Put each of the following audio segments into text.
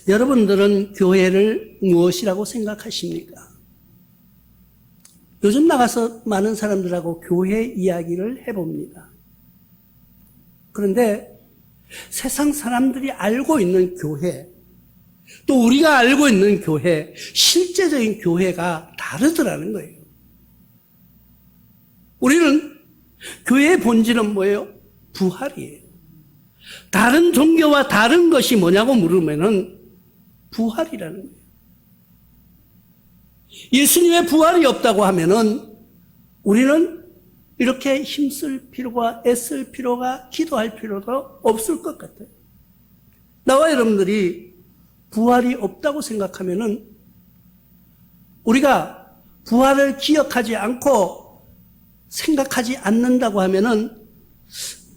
여러분들은 교회를 무엇이라고 생각하십니까? 요즘 나가서 많은 사람들하고 교회 이야기를 해봅니다. 그런데 세상 사람들이 알고 있는 교회, 또 우리가 알고 있는 교회, 실제적인 교회가 다르더라는 거예요. 우리는 교회의 본질은 뭐예요? 부활이에요. 다른 종교와 다른 것이 뭐냐고 물으면은 부활이라는 거예요. 예수님의 부활이 없다고 하면은 우리는 이렇게 힘쓸 필요가, 애쓸 필요가, 기도할 필요도 없을 것 같아요. 나와 여러분들이 부활이 없다고 생각하면은 우리가 부활을 기억하지 않고 생각하지 않는다고 하면은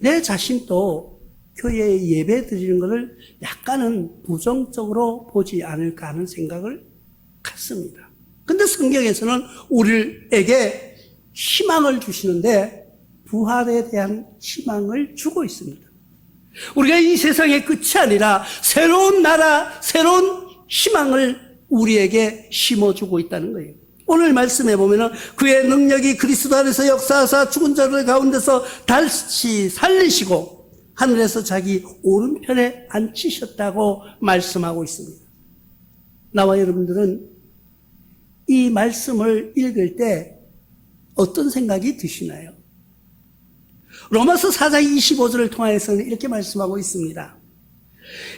내 자신도 교회에 예배 드리는 것을 약간은 부정적으로 보지 않을까 하는 생각을 갖습니다. 근데 성경에서는 우리에게 희망을 주시는데 부활에 대한 희망을 주고 있습니다. 우리가 이 세상의 끝이 아니라 새로운 나라, 새로운 희망을 우리에게 심어주고 있다는 거예요. 오늘 말씀해 보면은 그의 능력이 그리스도 안에서 역사하사 죽은 자들 가운데서 다시 살리시고 하늘에서 자기 오른편에 앉히셨다고 말씀하고 있습니다. 나와 여러분들은 이 말씀을 읽을 때 어떤 생각이 드시나요? 로마서 4장 25절을 통하여서는 이렇게 말씀하고 있습니다.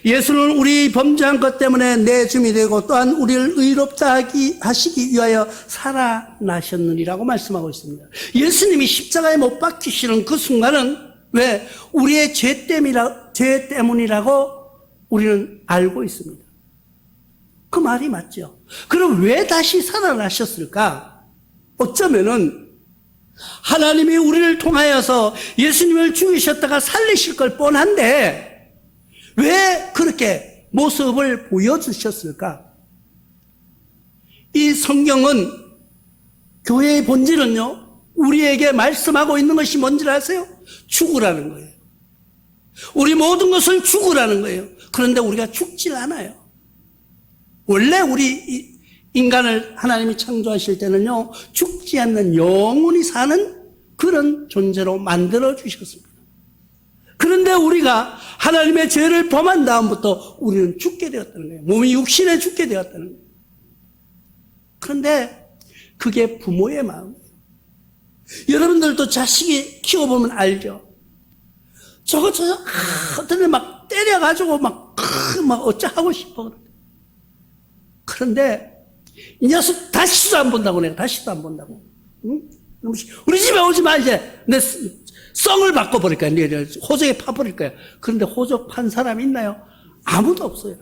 예수는 우리 범죄한 것 때문에 내 주이 되고 또한 우리를 의롭다 하시기 위하여 살아나셨느니라고 말씀하고 있습니다. 예수님이 십자가에 못 박히시는 그 순간은 왜? 우리의 죄 때문이라고 우리는 알고 있습니다. 그 말이 맞죠. 그럼 왜 다시 살아나셨을까? 어쩌면은 하나님이 우리를 통하여서 예수님을 죽이셨다가 살리실 걸 뻔한데 왜 그렇게 모습을 보여주셨을까? 이 성경은, 교회의 본질은요, 우리에게 말씀하고 있는 것이 뭔지 아세요? 죽으라는 거예요. 우리 모든 것을 죽으라는 거예요. 그런데 우리가 죽질 않아요. 원래 우리 인간을 하나님이 창조하실 때는요, 죽지 않는 영원히 사는 그런 존재로 만들어 주셨습니다. 그런데 우리가 하나님의 죄를 범한 다음부터 우리는 죽게 되었다는 거예요. 몸이 육신에 죽게 되었다는 거예요. 그런데 그게 부모의 마음이에요. 여러분들도 자식이 키워보면 알죠. 저거 어떤 애 막 때려가지고 막 어쩌하고 싶어. 그런데 이 녀석 다시도 안 본다고, 내가 다시도 안 본다고. 응? 우리 집에 오지 마, 이제. 내 썽을 바꿔버릴 거야. 호적에 파버릴 거야. 그런데 호적 판 사람 있나요? 아무도 없어요.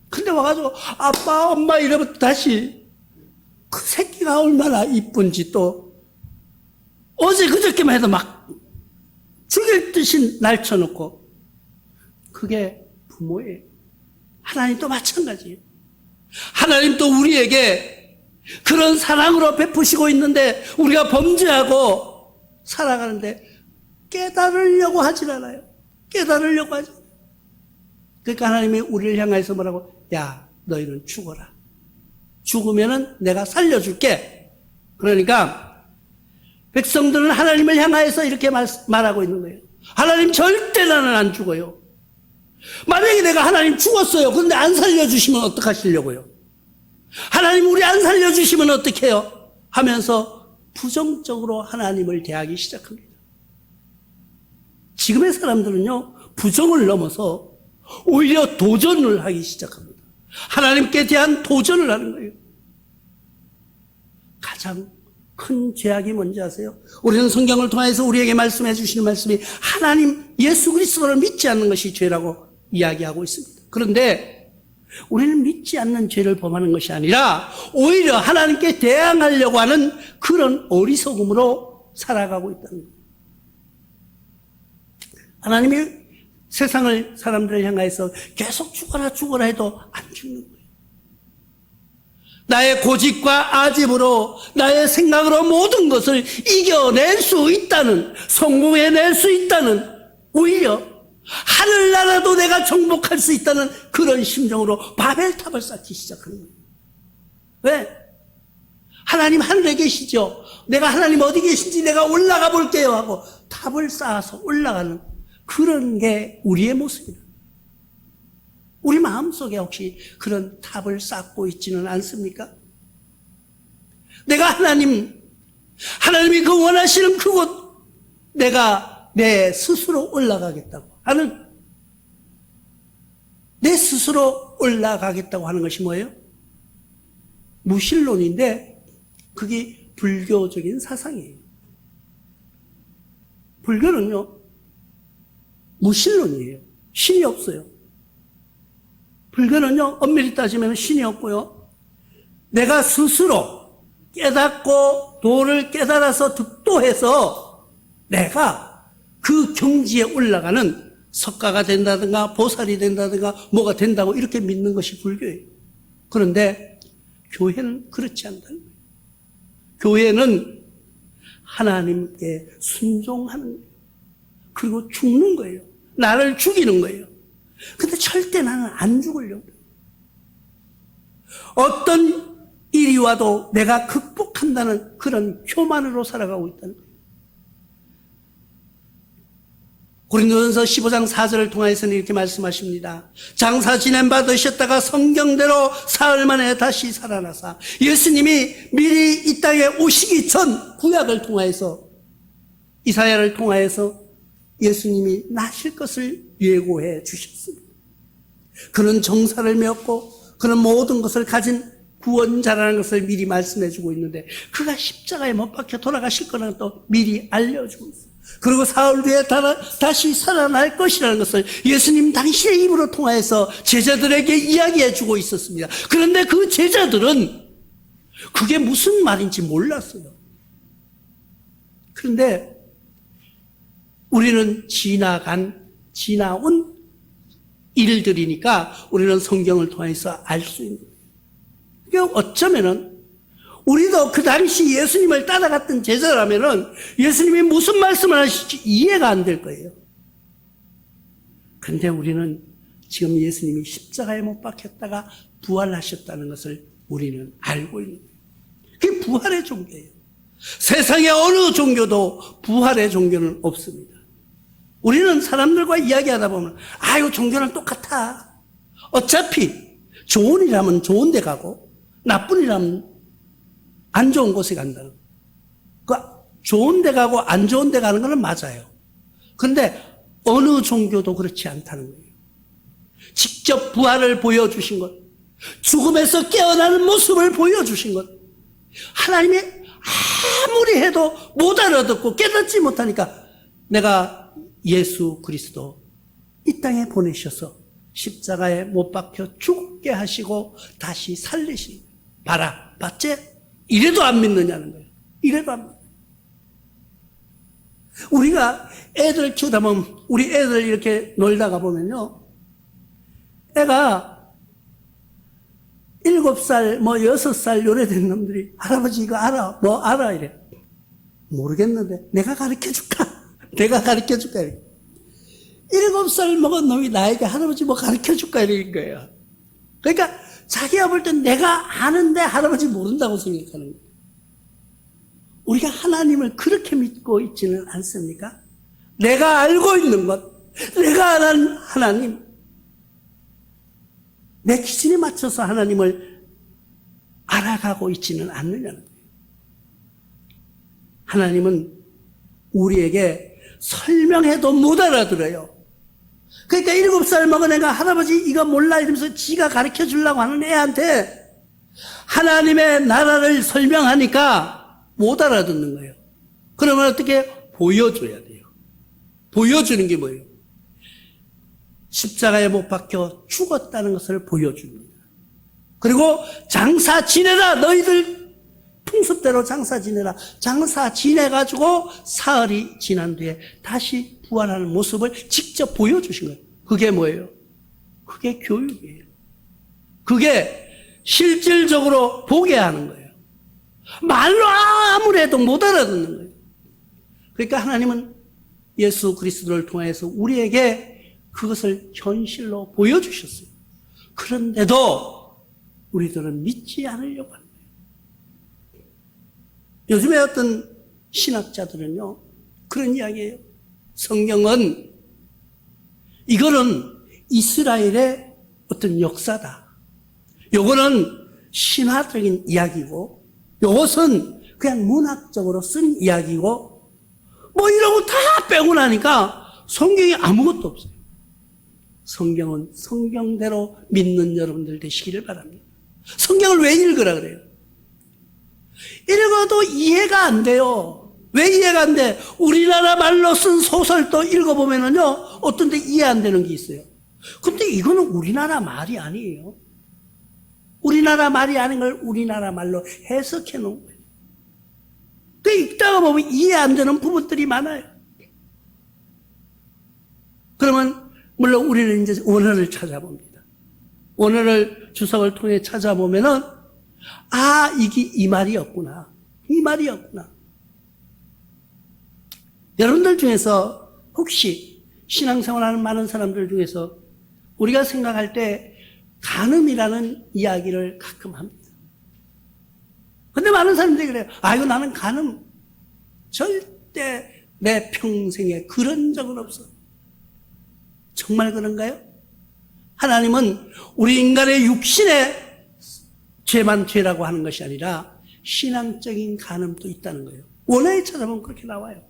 근데 와가지고 아빠, 엄마 이러면 다시 그 새끼가 얼마나 이쁜지 또 어제 그저께만 해도 막 죽일 듯이 날쳐놓고 그게 부모예요. 하나님도 마찬가지예요. 하나님도 우리에게 그런 사랑으로 베푸시고 있는데 우리가 범죄하고 살아가는데 깨달으려고 하질 않아요. 깨달으려고 하지 않아요. 그러니까 하나님이 우리를 향해서 뭐라고? 야, 너희는 죽어라. 죽으면은 내가 살려줄게. 그러니까 백성들은 하나님을 향하여서 이렇게 말하고 있는 거예요. 하나님 절대 나는 안 죽어요. 만약에 내가 하나님 죽었어요. 그런데 안 살려주시면 어떡하시려고요? 하나님 우리 안 살려주시면 어떡해요? 하면서 부정적으로 하나님을 대하기 시작합니다. 지금의 사람들은요, 부정을 넘어서 오히려 도전을 하기 시작합니다. 하나님께 대한 도전을 하는 거예요. 가장 큰 죄악이 뭔지 아세요? 우리는 성경을 통해서 우리에게 말씀해 주시는 말씀이 하나님 예수 그리스도를 믿지 않는 것이 죄라고 이야기하고 있습니다. 그런데 우리는 믿지 않는 죄를 범하는 것이 아니라 오히려 하나님께 대항하려고 하는 그런 어리석음으로 살아가고 있다는 거예요. 하나님이 세상을, 사람들을 향해서 계속 죽어라 해도 안 죽는 거예요. 나의 고집과 아집으로, 나의 생각으로 모든 것을 이겨낼 수 있다는, 성공해낼 수 있다는, 오히려 하늘나라도 내가 정복할 수 있다는 그런 심정으로 바벨탑을 쌓기 시작하는 거예요. 왜? 하나님 하늘에 계시죠? 내가 하나님 어디 계신지 내가 올라가 볼게요 하고 탑을 쌓아서 올라가는 그런 게 우리의 모습이다. 우리 마음속에 혹시 그런 탑을 쌓고 있지는 않습니까? 내가 하나님이 그 원하시는 그곳 내가 내 스스로 올라가겠다고 하는, 내 스스로 올라가겠다고 하는 것이 뭐예요? 무신론인데 그게 불교적인 사상이에요. 불교는요 무신론이에요. 신이 없어요. 불교는요 엄밀히 따지면 신이 없고요, 내가 스스로 깨닫고 도를 깨달아서 득도해서 내가 그 경지에 올라가는 석가가 된다든가 보살이 된다든가 뭐가 된다고 이렇게 믿는 것이 불교예요. 그런데 교회는 그렇지 않다는 거예요. 교회는 하나님께 순종하는 거예요. 그리고 죽는 거예요. 나를 죽이는 거예요. 근데 절대 나는 안 죽으려고 해요. 어떤 일이 와도 내가 극복한다는 그런 교만으로 살아가고 있다는 거예요. 고린도전서 15장 4절을 통해서는 이렇게 말씀하십니다. 장사 지낸 바 되셨다가 성경대로 사흘 만에 다시 살아나사, 예수님이 미리 이 땅에 오시기 전 구약을 통하여서, 이사야를 통하여서 예수님이 나실 것을 예고해 주셨습니다. 그는 정사를 메었고 그는 모든 것을 가진 구원자라는 것을 미리 말씀해 주고 있는데, 그가 십자가에 못 박혀 돌아가실 거라는 또 미리 알려주고 있어요. 그리고 사흘 후에 다시 살아날 것이라는 것을 예수님 당신의 입으로 통하여서 제자들에게 이야기해 주고 있었습니다. 그런데 그 제자들은 그게 무슨 말인지 몰랐어요. 그런데 우리는 지나온 일들이니까 우리는 성경을 통해서 알 수 있는 거예요. 그러니까 어쩌면은 우리도 그 당시 예수님을 따라갔던 제자라면은 예수님이 무슨 말씀을 하실지 이해가 안 될 거예요. 그런데 우리는 지금 예수님이 십자가에 못 박혔다가 부활하셨다는 것을 우리는 알고 있는 거예요. 그게 부활의 종교예요. 세상에 어느 종교도 부활의 종교는 없습니다. 우리는 사람들과 이야기하다 보면 아유 종교는 똑같아. 어차피 좋은 일하면 좋은 데 가고 나쁜 일하면 안 좋은 곳에 간다는 거예요. 그러니까 좋은 데 가고 안 좋은 데 가는 건 맞아요. 그런데 어느 종교도 그렇지 않다는 거예요. 직접 부활을 보여주신 것, 죽음에서 깨어나는 모습을 보여주신 것, 하나님이 아무리 해도 못 알아듣고 깨닫지 못하니까 내가 예수 그리스도 이 땅에 보내셔서 십자가에 못 박혀 죽게 하시고 다시 살리신 거예요. 봐라, 봤지? 이래도 안 믿느냐는 거예요. 이래도 안 믿어요. 우리가 애들 키우다 보면, 우리 애들 이렇게 놀다가 보면요, 애가 7살, 6살 요래 된 놈들이 할아버지 이거 알아? 뭐 알아? 이래. 모르겠는데 내가 가르쳐 줄까? 내가 가르쳐 줄까? 이래. 7살 먹은 놈이 나에게 할아버지 뭐 가르쳐 줄까? 이러는 거예요. 그러니까 자기가 볼 땐 내가 아는데 할아버지 모른다고 생각하는 거예요. 우리가 하나님을 그렇게 믿고 있지는 않습니까? 내가 알고 있는 것, 내가 아는 하나님, 내 기준에 맞춰서 하나님을 알아가고 있지는 않느냐는 거예요. 하나님은 우리에게 설명해도 못 알아들어요. 그러니까 7살 먹은 애가 할아버지 이거 몰라 이러면서 지가 가르쳐 주려고 하는 애한테 하나님의 나라를 설명하니까 못 알아듣는 거예요. 그러면 어떻게? 보여줘야 돼요. 보여주는 게 뭐예요? 십자가에 못 박혀 죽었다는 것을 보여줍니다. 그리고 장사 지내라. 너희들 풍습대로 장사 지내라. 장사 지내가지고 사흘이 지난 뒤에 다시 부활하는 모습을 직접 보여주신 거예요. 그게 뭐예요? 그게 교육이에요. 그게 실질적으로 보게 하는 거예요. 말로 아무리 해도 못 알아듣는 거예요. 그러니까 하나님은 예수 그리스도를 통해서 우리에게 그것을 현실로 보여주셨어요. 그런데도 우리들은 믿지 않으려고 하는 거예요. 요즘에 어떤 신학자들은요, 그런 이야기예요. 성경은 이거는 이스라엘의 어떤 역사다. 요거는 신화적인 이야기고, 요것은 그냥 문학적으로 쓴 이야기고, 뭐 이러고 다 빼고 나니까 성경에 아무것도 없어요. 성경은 성경대로 믿는 여러분들 되시기를 바랍니다. 성경을 왜 읽으라 그래요? 읽어도 이해가 안 돼요. 왜 이해가 안 돼? 우리나라 말로 쓴 소설도 읽어보면은요, 어떤 데 이해 안 되는 게 있어요. 근데 이거는 우리나라 말이 아니에요. 우리나라 말이 아닌 걸 우리나라 말로 해석해 놓은 거예요. 그 읽다가 보면 이해 안 되는 부분들이 많아요. 그러면 물론 우리는 이제 원어를 찾아봅니다. 원어를 주석을 통해 찾아보면은 아, 이게 이 말이었구나. 이 말이었구나. 여러분들 중에서 혹시 신앙생활하는 많은 사람들 중에서 우리가 생각할 때 간음이라는 이야기를 가끔 합니다. 근데 많은 사람들이 그래요. 아이고, 나는 간음 절대 내 평생에 그런 적은 없어. 정말 그런가요? 하나님은 우리 인간의 육신의 죄만 죄라고 하는 것이 아니라 신앙적인 간음도 있다는 거예요. 원어에 찾아보면 그렇게 나와요.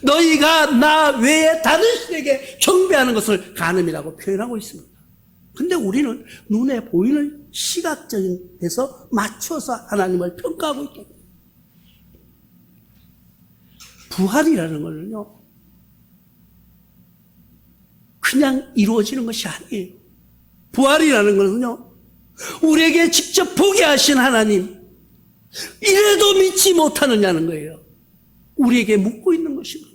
너희가 나 외에 다른 신에게 경배하는 것을 간음이라고 표현하고 있습니다. 근데 우리는 눈에 보이는 시각적인 데서 맞춰서 하나님을 평가하고 있다. 부활이라는 것은요, 그냥 이루어지는 것이 아니에요. 부활이라는 것은요, 우리에게 직접 보게 하신 하나님, 이래도 믿지 못하느냐는 거예요. 우리에게 묻고 있는 것입니다.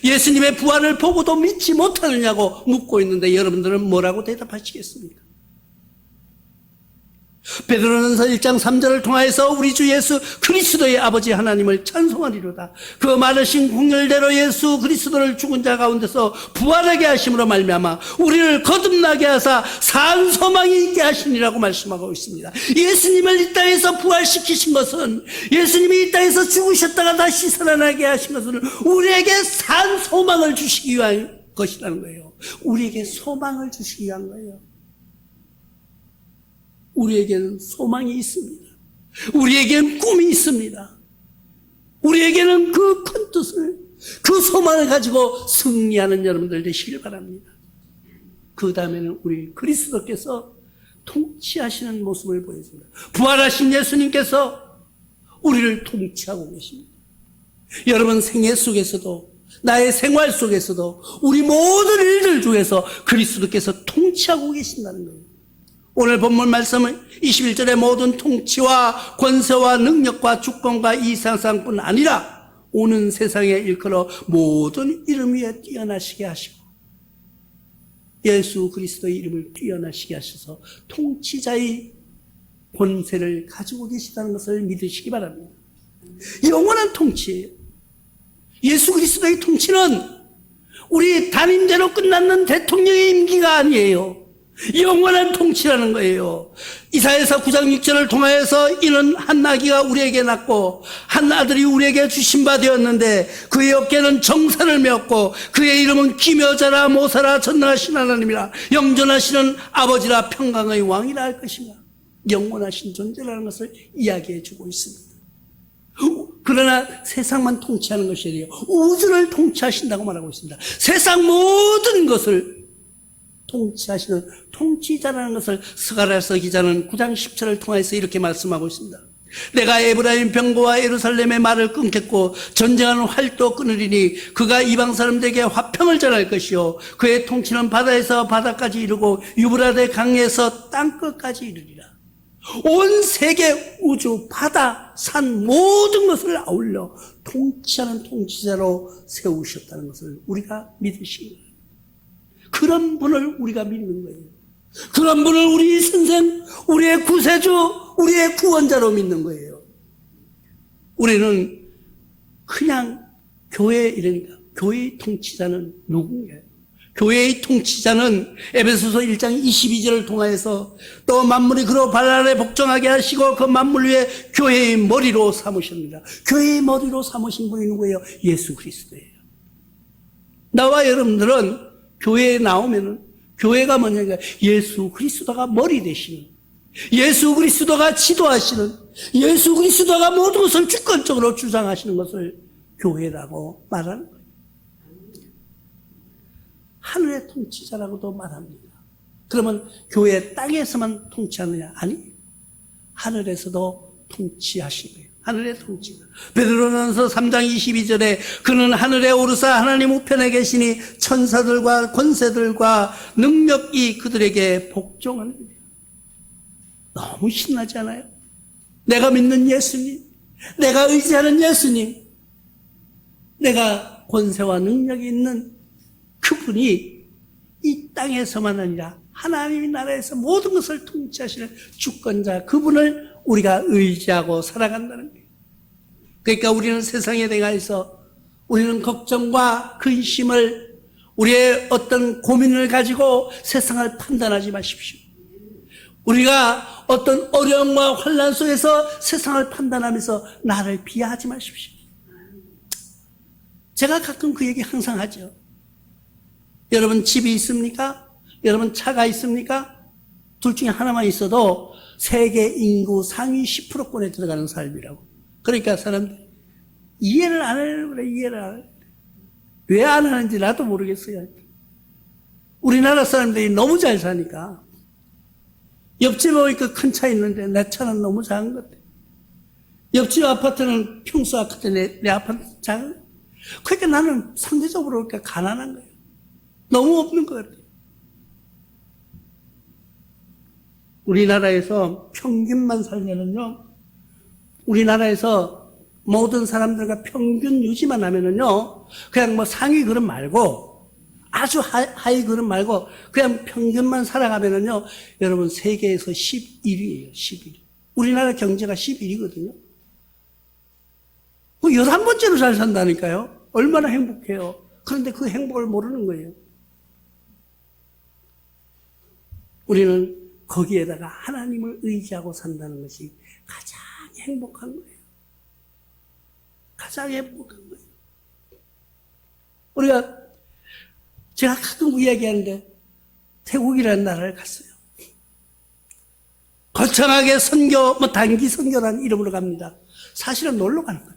예수님의 부활을 보고도 믿지 못하느냐고 묻고 있는데 여러분들은 뭐라고 대답하시겠습니까? 베드로전서 1장 3절을 통하여서 우리 주 예수 그리스도의 아버지 하나님을 찬송하리로다. 그 많으신 긍휼대로 예수 그리스도를 죽은 자 가운데서 부활하게 하심으로 말미암아 우리를 거듭나게 하사 산 소망이 있게 하시니라고 말씀하고 있습니다. 예수님을 이 땅에서 부활시키신 것은, 예수님이 이 땅에서 죽으셨다가 다시 살아나게 하신 것은 우리에게 산 소망을 주시기 위한 것이라는 거예요. 우리에게 소망을 주시기 위한 거예요. 우리에게는 소망이 있습니다. 우리에게는 꿈이 있습니다. 우리에게는 그 큰 뜻을, 그 소망을 가지고 승리하는 여러분들 되시길 바랍니다. 그 다음에는 우리 그리스도께서 통치하시는 모습을 보여줍니다. 부활하신 예수님께서 우리를 통치하고 계십니다. 여러분 생애 속에서도, 나의 생활 속에서도 우리 모든 일들 중에서 그리스도께서 통치하고 계신다는 거예요. 오늘 본문 말씀은 21절의 모든 통치와 권세와 능력과 주권과 이 세상뿐 아니라 오는 세상에 일컬어 모든 이름 위에 뛰어나시게 하시고 예수 그리스도의 이름을 뛰어나시게 하셔서 통치자의 권세를 가지고 계시다는 것을 믿으시기 바랍니다. 영원한 통치예요. 예수 그리스도의 통치는 우리 단임제로 끝났는 대통령의 임기가 아니에요. 영원한 통치라는 거예요. 이사야서 9장 6절을 통하여서 이는 한 나귀가 우리에게 낳고 한 아들이 우리에게 주신 바 되었는데 그의 어깨는 정사를 메었고 그의 이름은 기묘자라 모사라 전능하신 하나님이라 영존하시는 아버지라 평강의 왕이라 할 것이며, 영원하신 존재라는 것을 이야기해 주고 있습니다. 그러나 세상만 통치하는 것이 아니에요. 우주를 통치하신다고 말하고 있습니다. 세상 모든 것을 통치하시는 통치자라는 것을 스가랴서 기자는 9장 10절을 통해서 이렇게 말씀하고 있습니다. 내가 에브라임 병거와 예루살렘의 말을 끊겠고 전쟁하는 활도 끊으리니 그가 이방 사람들에게 화평을 전할 것이요 그의 통치는 바다에서 바다까지 이르고 유브라데 강에서 땅끝까지 이르리라. 온 세계, 우주, 바다, 산 모든 것을 아울러 통치하는 통치자로 세우셨다는 것을 우리가 믿으시기 바랍니다. 그런 분을 우리가 믿는 거예요. 그런 분을 우리 선생, 우리의 구세주, 우리의 구원자로 믿는 거예요. 우리는 그냥 교회 이러니까 교회의 통치자는 누군가요? 교회의 통치자는 에베소서 1장 22절을 통하여서 또 만물이 그로 발 아래 복종하게 하시고 그 만물 위에 교회의 머리로 삼으십니다. 교회의 머리로 삼으신 분이 누구예요? 예수 그리스도예요. 나와 여러분들은 교회에 나오면은 교회가 뭐냐면 예수 그리스도가 머리 되시는, 예수 그리스도가 지도하시는, 예수 그리스도가 모든 것을 주권적으로 주장하시는 것을 교회라고 말하는 거예요. 하늘의 통치자라고도 말합니다. 그러면 교회 땅에서만 통치하느냐? 아니, 하늘에서도 통치하시는 거예요. 하늘의 통치자. 베드로전서 3장 22절에 그는 하늘에 오르사 하나님 우편에 계시니 천사들과 권세들과 능력이 그들에게 복종하는 거예요. 너무 신나지 않아요? 내가 믿는 예수님, 내가 의지하는 예수님, 내가 권세와 능력이 있는 그분이 이 땅에서만 아니라 하나님의 나라에서 모든 것을 통치하시는 주권자, 그분을 우리가 의지하고 살아간다는 거예요. 그러니까 우리는 세상에 대해서 우리는 걱정과 근심을, 우리의 어떤 고민을 가지고 세상을 판단하지 마십시오. 우리가 어떤 어려움과 환난 속에서 세상을 판단하면서 나를 비하하지 마십시오. 제가 가끔 그 얘기 항상 하죠. 여러분 집이 있습니까? 여러분 차가 있습니까? 둘 중에 하나만 있어도 세계 인구 상위 10%권에 들어가는 삶이라고. 그러니까 사람들이 이해를 안 해요. 그래, 이해를 안 해요. 왜 안 하는지 나도 모르겠어요. 우리나라 사람들이 너무 잘 사니까. 옆집에 보니까 큰 차 있는데 내 차는 너무 작은 것 같아. 옆집 아파트는 평수 아파트, 내 아파트 작은. 그러니까 나는 상대적으로 그렇게 가난한 거예요. 너무 없는 것 같아요. 우리나라에서 평균만 살면은요, 우리나라에서 모든 사람들과 평균 유지만 하면은요, 그냥 뭐 상위 그룹 말고, 아주 하위 그룹 말고, 그냥 평균만 살아가면은요, 여러분 세계에서 11위예요, 11위. 우리나라 경제가 11위거든요. 11번째로 잘 산다니까요. 얼마나 행복해요. 그런데 그 행복을 모르는 거예요. 우리는 거기에다가 하나님을 의지하고 산다는 것이 가장 행복한 거예요. 가장 행복한 거예요. 우리가, 제가 가끔 이야기하는데, 태국이라는 나라를 갔어요. 거창하게 선교, 단기 선교라는 이름으로 갑니다. 사실은 놀러 가는 거예요.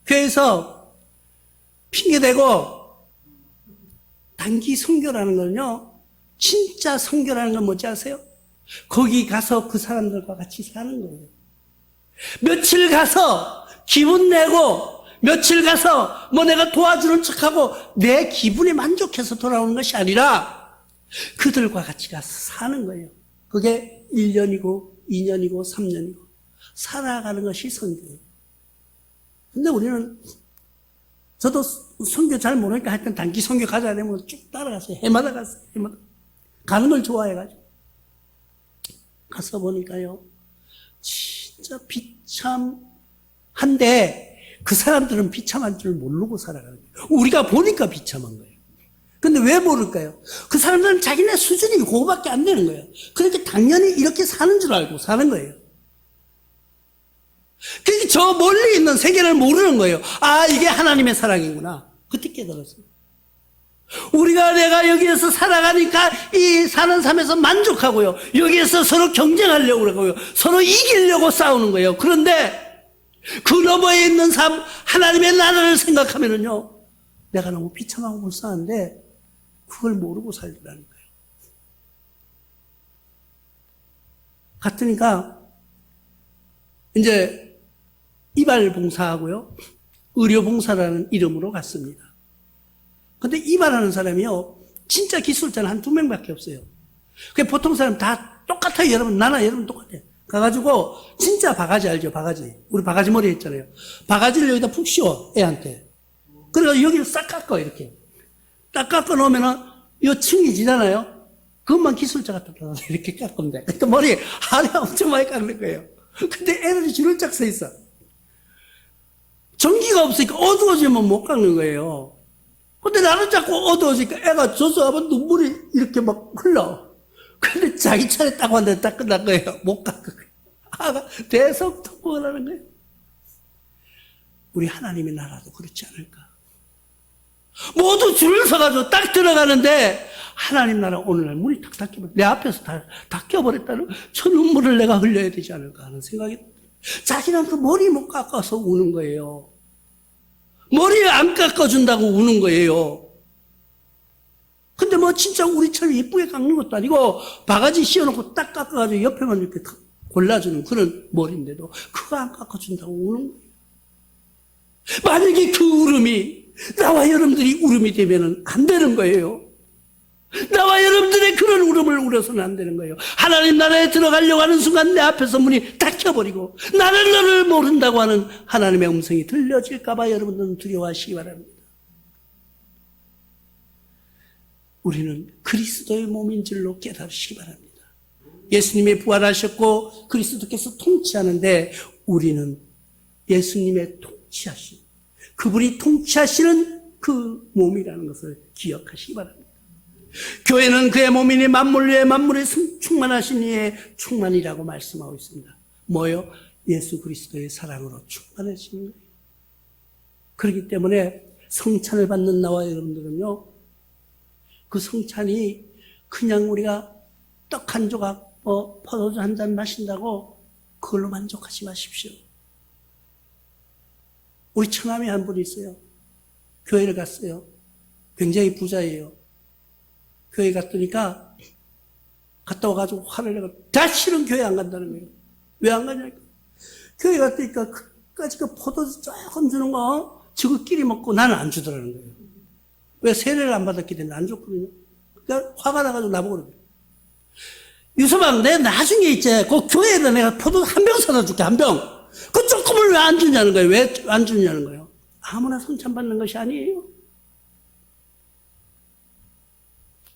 교회에서 핑계대고, 단기 선교라는 건요, 진짜 선교라는 건 뭔지 아세요? 거기 가서 그 사람들과 같이 사는 거예요. 며칠 가서 기분 내고, 며칠 가서 뭐 내가 도와주는 척하고 내 기분에 만족해서 돌아오는 것이 아니라 그들과 같이 가서 사는 거예요. 그게 1년이고 2년이고 3년이고 살아가는 것이 선교예요. 근데 우리는, 저도 선교 잘 모르니까 하여튼 단기 선교 가자 되면 쭉 따라갔어요. 해마다 갔어요. 해마다. 가는 걸 좋아해가지고. 가서 보니까요, 진짜 비참한데, 그 사람들은 비참한 줄 모르고 살아가는 거예요. 우리가 보니까 비참한 거예요. 근데 왜 모를까요? 그 사람들은 자기네 수준이 그거밖에 안 되는 거예요. 그러니까 당연히 이렇게 사는 줄 알고 사는 거예요. 그러니까 저 멀리 있는 세계를 모르는 거예요. 아, 이게 하나님의 사랑이구나. 그때 깨달았어요. 내가 여기에서 살아가니까 이 사는 삶에서 만족하고요. 여기에서 서로 경쟁하려고 그러고요. 서로 이기려고 싸우는 거예요. 그런데 그 너머에 있는 삶, 하나님의 나라를 생각하면은요, 내가 너무 비참하고 불쌍한데 그걸 모르고 살더라는 거예요. 같으니까 이제 이발 봉사하고요, 의료 봉사라는 이름으로 갔습니다. 근데 이발하는 사람이요, 진짜 기술자는 한 2명밖에 없어요. 보통 사람 다 똑같아요. 여러분, 나나 여러분 똑같아요. 가가지고 진짜 바가지 알죠? 바가지. 우리 바가지 머리 했잖아요. 바가지를 여기다 푹 씌워, 애한테. 그래서 여기를 싹 깎아, 이렇게. 딱 깎아 놓으면은 이 층이 지잖아요. 그것만 기술자 같다 이렇게 깎으면 돼. 그러니까 머리 안에 엄청 많이 깎는 거예요. 근데 애들이 줄을 쫙 서 있어. 전기가 없으니까 어두워지면 못 깎는 거예요. 근데 나는 자꾸 어두워지니까 애가 조소하면 눈물이 이렇게 막 흘러. 근데 자기 차례 딱 왔는데 딱 끝난 거예요. 못 간 거예요. 아가 대성통곡을 하는 거예요. 우리 하나님의 나라도 그렇지 않을까? 모두 줄을 서가지고 딱 들어가는데 하나님 나라 오늘날 문이 탁 닫히면 내 앞에서 다 닫혀버렸다는 저 눈물을 내가 흘려야 되지 않을까 하는 생각이 자기는 그 머리 못 깎아서 우는 거예요. 머리 안 깎아준다고 우는 거예요. 근데 뭐 진짜 우리처럼 예쁘게 깎는 것도 아니고 바가지 씌워놓고 딱 깎아가지고 옆에만 이렇게 골라주는 그런 머리인데도 그거 안 깎아준다고 우는 거예요. 만약에 그 울음이 나와 여러분들이 울음이 되면 안 되는 거예요. 나와 여러분들의 그런 울음을 울어서는 안 되는 거예요. 하나님 나라에 들어가려고 하는 순간 내 앞에서 문이 닫혀버리고 나는 너를 모른다고 하는 하나님의 음성이 들려질까 봐 여러분들은 두려워하시기 바랍니다. 우리는 그리스도의 몸인 줄로 깨달으시기 바랍니다. 예수님이 부활하셨고 그리스도께서 통치하는데 우리는 예수님의 통치하신 그분이 통치하시는 그 몸이라는 것을 기억하시기 바랍니다. 교회는 그의 몸이니 만물 위에 만물에 충만하신 이의 충만이라고 말씀하고 있습니다. 뭐요? 예수 그리스도의 사랑으로 충만하시는 거예요. 그렇기 때문에 성찬을 받는 나와 여러분들은요, 그 성찬이 그냥 우리가 떡 한 조각, 포도주 한 잔 마신다고 그걸로 만족하지 마십시오. 우리 처남이 한 분이 있어요. 교회를 갔어요. 굉장히 부자예요. 교회 갔더니까 갔다 와가지고 화를 내고 다시는 교회 안 간다는 거예요. 왜 안 가냐니까. 교회 갔더니까 끝까지 그 포도주 조금 주는 거 저거끼리 먹고 나는 안 주더라는 거예요. 왜 세례를 안 받았기 때문에 안 줬거든요. 그러니까 화가 나가지고 나보고 그래요. 유서방, 내 나중에 이제 그 교회에다 내가 포도주 한 병 사다 줄게, 한 병. 그 조금을 왜 안 주냐는 거예요. 왜 안 주냐는 거예요. 아무나 성찬 받는 것이 아니에요.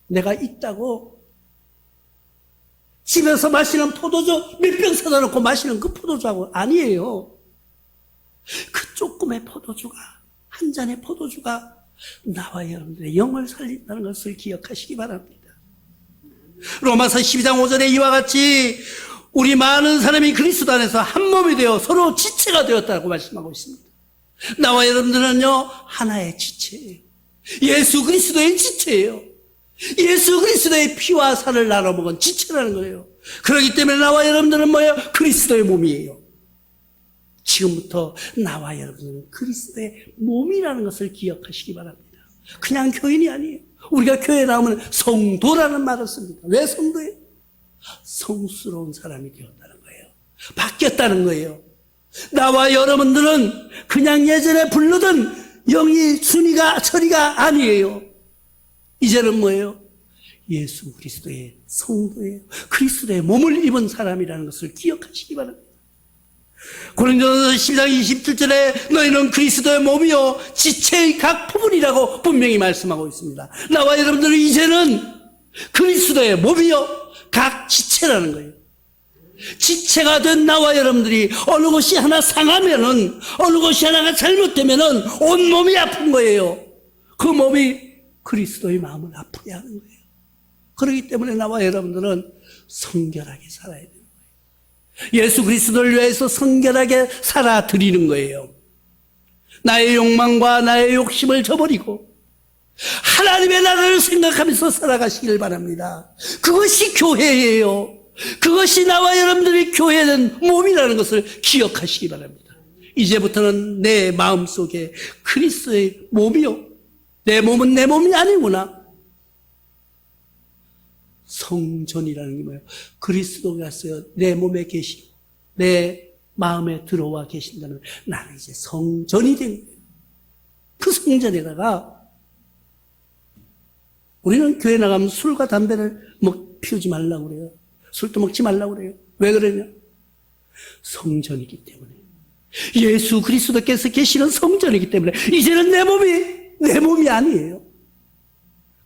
내가 있다고 집에서 마시는 포도주 몇 병 사다 놓고 마시는 그 포도주하고 아니에요. 그 조금의 포도주가, 한 잔의 포도주가 나와 여러분들의 영을 살린다는 것을 기억하시기 바랍니다. 로마서 12장 5절에 이와 같이 우리 많은 사람이 그리스도 안에서 한 몸이 되어 서로 지체가 되었다고 말씀하고 있습니다. 나와 여러분들은요, 하나의 지체예요. 예수 그리스도의 지체예요. 예수 그리스도의 피와 살을 나눠 먹은 지체라는 거예요. 그렇기 때문에 나와 여러분들은 뭐예요? 그리스도의 몸이에요. 지금부터 나와 여러분들은 그리스도의 몸이라는 것을 기억하시기 바랍니다. 그냥 교인이 아니에요. 우리가 교회에 나오면 성도라는 말을 씁니다. 왜 성도예요? 성스러운 사람이 되었다는 거예요. 바뀌었다는 거예요. 나와 여러분들은 그냥 예전에 부르던 영이 순이가 철이가 아니에요. 이제는 뭐예요? 예수 그리스도의 성도예요. 그리스도의 몸을 입은 사람이라는 것을 기억하시기 바랍니다. 고린도서 12장 27절에 너희는 그리스도의 몸이요 지체의 각 부분이라고 분명히 말씀하고 있습니다. 나와 여러분들은 이제는 그리스도의 몸이요 각 지체라는 거예요. 지체가 된 나와 여러분들이 어느 것이 하나 상하면은, 어느 것이 하나가 잘못되면은 온 몸이 아픈 거예요. 그 몸이 그리스도의 마음을 아프게 하는 거예요. 그렇기 때문에 나와 여러분들은 성결하게 살아야 돼요. 예수 그리스도를 위해서 성결하게 살아드리는 거예요. 나의 욕망과 나의 욕심을 저버리고 하나님의 나라를 생각하면서 살아가시길 바랍니다. 그것이 교회예요. 그것이 나와 여러분들이 교회는 몸이라는 것을 기억하시기 바랍니다. 이제부터는 내 마음속에 그리스도의 몸이요, 내 몸은 내 몸이 아니구나. 성전이라는 게 뭐예요? 그리스도가서 내 몸에 계시고 내 마음에 들어와 계신다면 나는 이제 성전이 된 거예요. 그 성전에다가 우리는 교회 나가면 술과 담배를 피우지 말라고 그래요. 술도 먹지 말라고 그래요. 왜 그러냐? 성전이기 때문에. 예수 그리스도께서 계시는 성전이기 때문에 이제는 내 몸이 아니에요.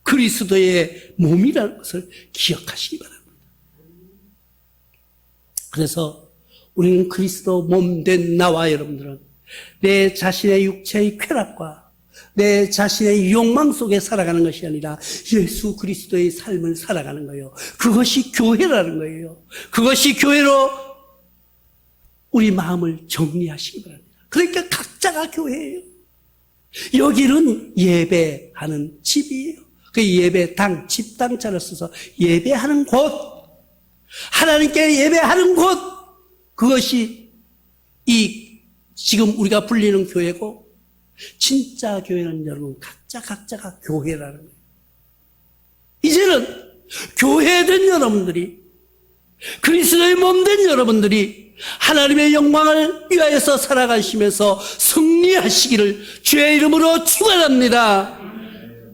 그리스도의 몸이라는 것을 기억하시기 바랍니다. 그래서 우리는 그리스도 몸 된 나와 여러분들은 내 자신의 육체의 쾌락과 내 자신의 욕망 속에 살아가는 것이 아니라 예수 그리스도의 삶을 살아가는 거예요. 그것이 교회라는 거예요. 그것이 교회로 우리 마음을 정리하시기 바랍니다. 그러니까 각자가 교회예요. 여기는 예배하는 집이에요. 그 예배당, 집당자를 써서 예배하는 곳, 하나님께 예배하는 곳, 그것이 이 지금 우리가 불리는 교회고, 진짜 교회는 여러분 각자가 교회라는 거예요. 이제는 교회된 여러분들이, 그리스도의 몸된 여러분들이 하나님의 영광을 위하여서 살아가시면서 승리하시기를 주의 이름으로 축원합니다.